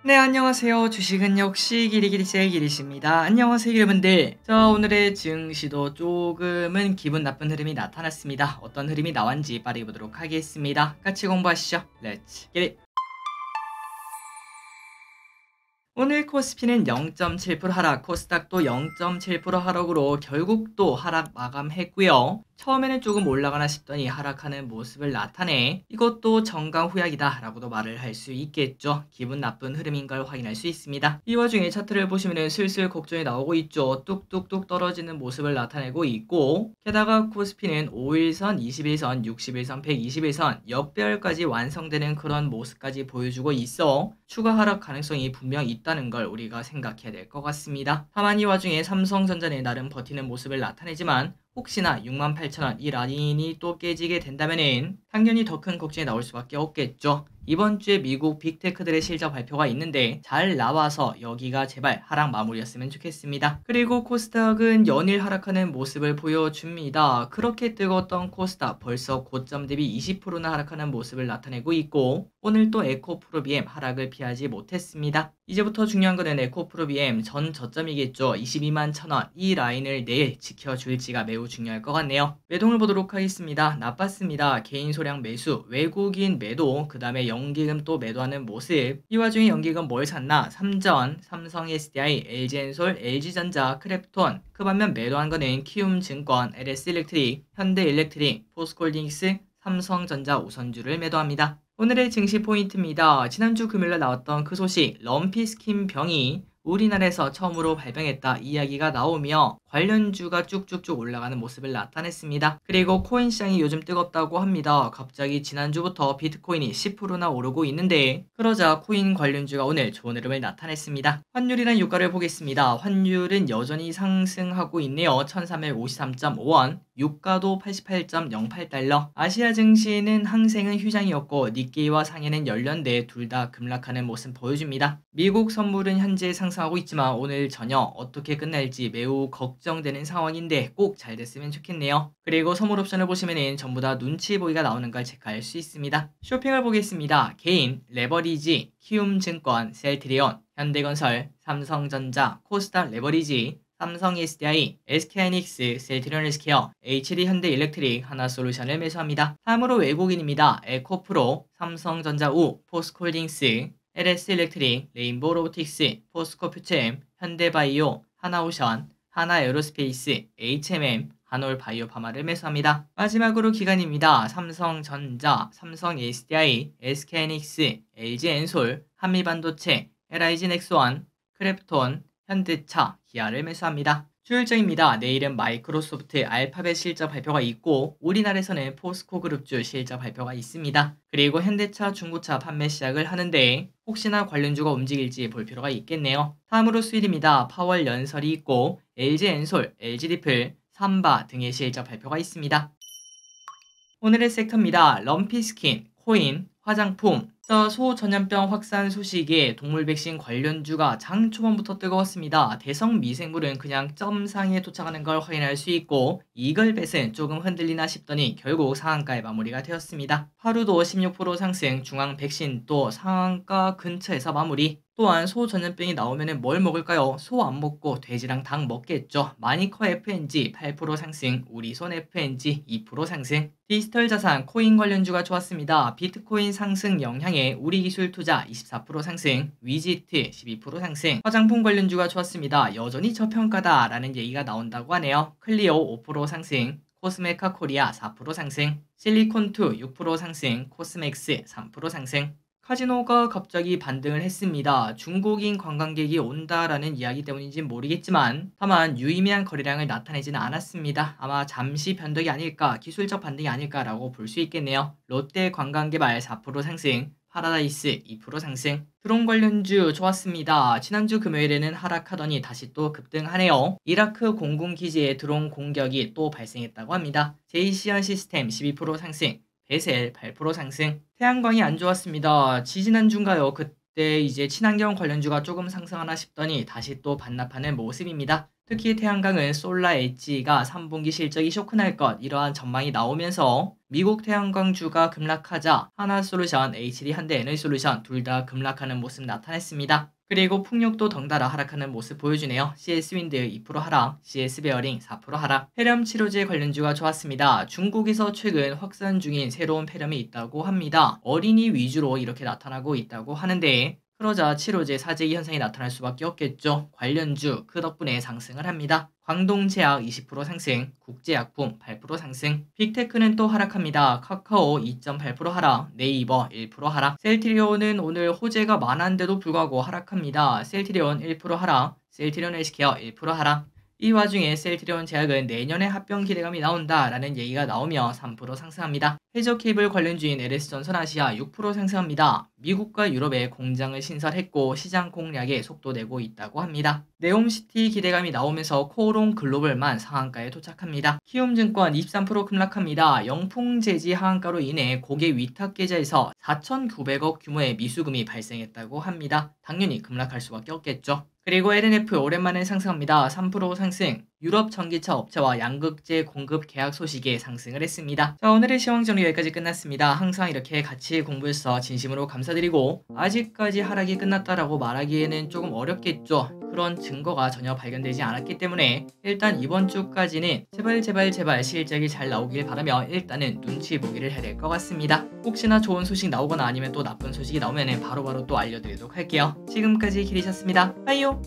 네, 안녕하세요. 주식은 역시 기리기리세의 기리씨입니다. 안녕하세요, 여러분들. 자, 오늘의 증시도 조금은 기분 나쁜 흐름이 나타났습니다. 어떤 흐름이 나왔는지 빠르게 보도록 하겠습니다. 같이 공부하시죠. 렛츠 기릿! 오늘 코스피는 0.7% 하락, 코스닥도 0.7% 하락으로 결국 또 하락 마감했고요. 처음에는 조금 올라가나 싶더니 하락하는 모습을 나타내 이것도 정강후약이다 라고도 말을 할 수 있겠죠. 기분 나쁜 흐름인 걸 확인할 수 있습니다. 이 와중에 차트를 보시면 슬슬 곡선이 나오고 있죠. 뚝뚝뚝 떨어지는 모습을 나타내고 있고, 게다가 코스피는 5일선, 21선, 61선, 121선 역배열까지 완성되는 그런 모습까지 보여주고 있어 추가 하락 가능성이 분명 있다는 걸 우리가 생각해야 될 것 같습니다. 다만 이 와중에 삼성전자는 나름 버티는 모습을 나타내지만 혹시나 68,000원 이 라인이 또 깨지게 된다면은 당연히 더 큰 걱정이 나올 수밖에 없겠죠. 이번 주에 미국 빅테크들의 실적 발표가 있는데 잘 나와서 여기가 제발 하락 마무리였으면 좋겠습니다. 그리고 코스닥은 연일 하락하는 모습을 보여줍니다. 그렇게 뜨거웠던 코스닥 벌써 고점 대비 20%나 하락하는 모습을 나타내고 있고, 오늘 또 에코프로비엠 하락을 피하지 못했습니다. 이제부터 중요한 거는 에코프로비엠 전 저점이겠죠. 22만 1,000원 이 라인을 내일 지켜줄지가 매우 중요할 것 같네요. 매동을 보도록 하겠습니다. 나빴습니다. 개인 소량 매수, 외국인 매도, 그 다음에 연기금 또 매도하는 모습. 이 와중에 연기금 뭘 샀나? 삼전, 삼성 SDI, LG엔솔, LG전자, 크랩톤. 그 반면 매도한 거는 키움증권, LS일렉트릭, 현대일렉트릭, 포스코홀딩스, 삼성전자 우선주를 매도합니다. 오늘의 증시 포인트입니다. 지난주 금요일에 나왔던 그 소식, 럼피스킨 병이 우리나라에서 처음으로 발병했다 이야기가 나오며 관련주가 쭉쭉쭉 올라가는 모습을 나타냈습니다. 그리고 코인 시장이 요즘 뜨겁다고 합니다. 갑자기 지난주부터 비트코인이 10%나 오르고 있는데, 그러자 코인 관련주가 오늘 좋은 흐름을 나타냈습니다. 환율이란 유가를 보겠습니다. 환율은 여전히 상승하고 있네요. 1353.5원, 유가도 88.08달러. 아시아 증시는 항생은 휴장이었고 니케이와 상해는 열렸는데 둘 다 급락하는 모습 보여줍니다. 미국 선물은 현재 상승하고 있지만 오늘 저녁 어떻게 끝날지 매우 걱정되는 상황인데 꼭 잘 됐으면 좋겠네요. 그리고 선물 옵션을 보시면 전부 다 눈치 보기가 나오는 걸 체크할 수 있습니다. 쇼핑을 보겠습니다. 개인, 레버리지, 키움증권, 셀트리온, 현대건설, 삼성전자, 코스닥 레버리지, 삼성 SDI, SK하이닉스, 셀트리온 헬스케어, HD현대일렉트릭, 하나솔루션을 매수합니다. 다음으로 외국인입니다. 에코프로, 삼성전자 우, 포스코홀딩스, LS일렉트릭, 레인보우로보틱스, 포스코퓨처엠, 현대바이오, 하나오션, 하나에어로스페이스, HMM, 한올바이오파마를 매수합니다. 마지막으로 기관입니다. 삼성전자, 삼성 SDI, SK하이닉스, LG엔솔, 한미반도체, LIG넥스원, 크랩톤, 현대차, 기아를 매수합니다. 주일정입니다. 내일은 마이크로소프트, 알파벳 실적 발표가 있고 우리나라에서는 포스코그룹주 실적 발표가 있습니다. 그리고 현대차, 중고차 판매 시작을 하는데 혹시나 관련주가 움직일지 볼 필요가 있겠네요. 다음으로 수일입니다. 파월 연설이 있고 LG엔솔, LG디플, 삼바 등의 실적 발표가 있습니다. 오늘의 섹터입니다. 럼피스킨, 코인, 화장품, 소전염병 확산 소식에 동물 백신 관련주가 장 초반부터 뜨거웠습니다. 대성 미생물은 그냥 점상에 도착하는 걸 확인할 수 있고 이글벳은 조금 흔들리나 싶더니 결국 상한가에 마무리가 되었습니다. 하루도 16% 상승, 중앙 백신 또 상한가 근처에서 마무리. 또한 소 전염병이 나오면 뭘 먹을까요? 소 안 먹고 돼지랑 닭 먹겠죠. 마니커 FNG 8% 상승, 우리손 FNG 2% 상승. 디지털 자산 코인 관련주가 좋았습니다. 비트코인 상승 영향에 우리기술 투자 24% 상승, 위지트 12% 상승. 화장품 관련주가 좋았습니다. 여전히 저평가다 라는 얘기가 나온다고 하네요. 클리오 5% 상승, 코스메카 코리아 4% 상승, 실리콘2 6% 상승, 코스맥스 3% 상승. 카지노가 갑자기 반등을 했습니다. 중국인 관광객이 온다라는 이야기 때문인지는 모르겠지만 다만 유의미한 거래량을 나타내지는 않았습니다. 아마 잠시 변덕이 아닐까, 기술적 반등이 아닐까라고 볼 수 있겠네요. 롯데 관광개발 4% 상승, 파라다이스 2% 상승. 드론 관련주 좋았습니다. 지난주 금요일에는 하락하더니 다시 또 급등하네요. 이라크 공군기지에 드론 공격이 또 발생했다고 합니다. JCR 시스템 12% 상승, 베셀 8% 상승. 태양광이 안 좋았습니다. 지지난주인가요? 그때 이제 친환경 관련주가 조금 상승하나 싶더니 다시 또 반납하는 모습입니다. 특히 태양광은 솔라 엣지가 3분기 실적이 쇼크날 것 이러한 전망이 나오면서 미국 태양광주가 급락하자 하나솔루션, HD 현대 에너지솔루션 둘 다 급락하는 모습 나타냈습니다. 그리고 풍력도 덩달아 하락하는 모습 보여주네요. CS윈드 2% 하락, CS베어링 4% 하락. 폐렴 치료제 관련주가 좋았습니다. 중국에서 최근 확산 중인 새로운 폐렴이 있다고 합니다. 어린이 위주로 이렇게 나타나고 있다고 하는데 그러자 치료제 사재기 현상이 나타날 수밖에 없겠죠. 관련주 그 덕분에 상승을 합니다. 광동제약 20% 상승, 국제약품 8% 상승, 빅테크는 또 하락합니다. 카카오 2.8% 하락, 네이버 1% 하락, 셀트리온은 오늘 호재가 많았는데도 불구하고 하락합니다. 셀트리온 1% 하락, 셀트리온 헬스케어 1% 하락. 이 와중에 셀트리온 제약은 내년에 합병 기대감이 나온다라는 얘기가 나오며 3% 상승합니다. 해저 케이블 관련주인 LS전선 아시아 6% 상승합니다. 미국과 유럽에 공장을 신설했고 시장 공략에 속도 내고 있다고 합니다. 네옴시티 기대감이 나오면서 코오롱 글로벌만 상한가에 도착합니다. 키움증권 23% 급락합니다. 영풍재지 하한가로 인해 고객 위탁 계좌에서 4,900억 규모의 미수금이 발생했다고 합니다. 당연히 급락할 수밖에 없겠죠. 그리고 LNF 오랜만에 상승합니다. 3% 상승. 유럽 전기차 업체와 양극재 공급 계약 소식에 상승을 했습니다. 자, 오늘의 시황 정리 여기까지 끝났습니다. 항상 이렇게 같이 공부해서 진심으로 감사드리고 아직까지 하락이 끝났다라고 말하기에는 조금 어렵겠죠. 그런 증거가 전혀 발견되지 않았기 때문에 일단 이번 주까지는 제발 실적이 잘 나오길 바라며 일단은 눈치 보기를 해야 될 것 같습니다. 혹시나 좋은 소식 나오거나 아니면 또 나쁜 소식이 나오면 바로바로 또 알려드리도록 할게요. 지금까지 기리셨습니다. 빠이요.